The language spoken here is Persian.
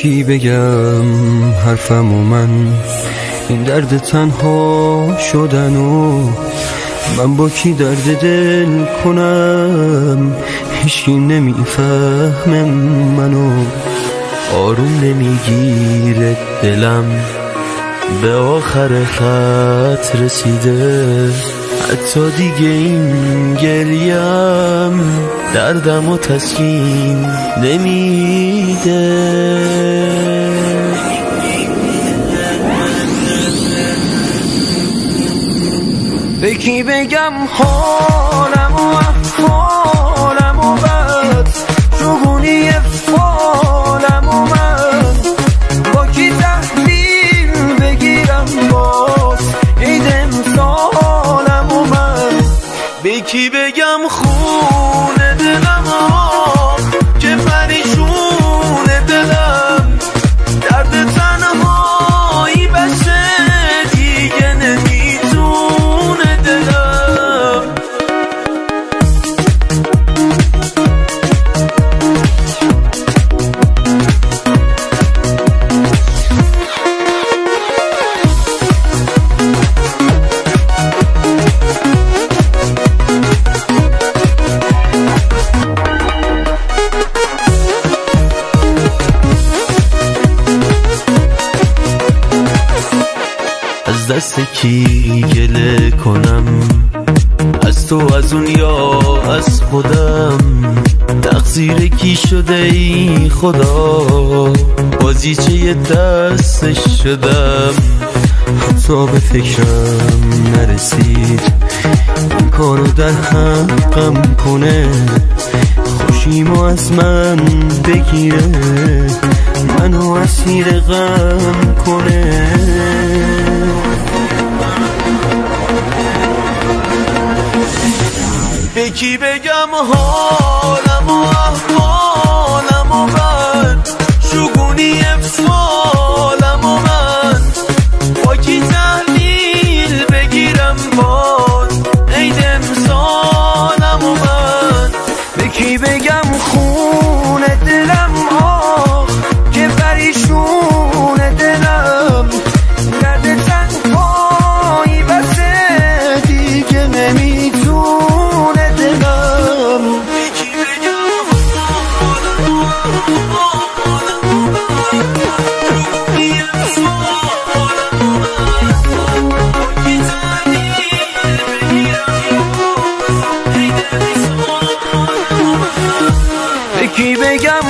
کی بگم حرفمو من، این درد تنها شدنو من با کی درد دل کنم؟ هیچکی نمیفهمه منو، آروم نمیگیره دلم، به آخر خط رسیده، حتی دیگه این گریم دردم و تسکین نمیده. به کی بگم حالم و احوالم و بد، شگونی فالم و من با کی تحویل بگیرم باز عید امسالم و من. به کی بگم خونه دلم که پریشونه دلم، درد تنهایی بسه دیگه نمیتونه دلم. از دست کی گله کنم، از تو، از اون یا از خودم؟ تقصیر کی شده ای خدا، بازیچه یه دستش شدم. حتی به فکرم نرسید این کارو در حقم کنه، خوشیمو از من بگیره، منو اسیر غم کنه. به کی بگم حالم و احوالم و بد، شگونی فالم و من با کی تحویل بگیرم باز عید امسالم و من. به کی بگم خونه دلم که پریشونه دلم، درد تنهایی بسه دیگه نمیتونه دلم. به کی بگم به کی بگم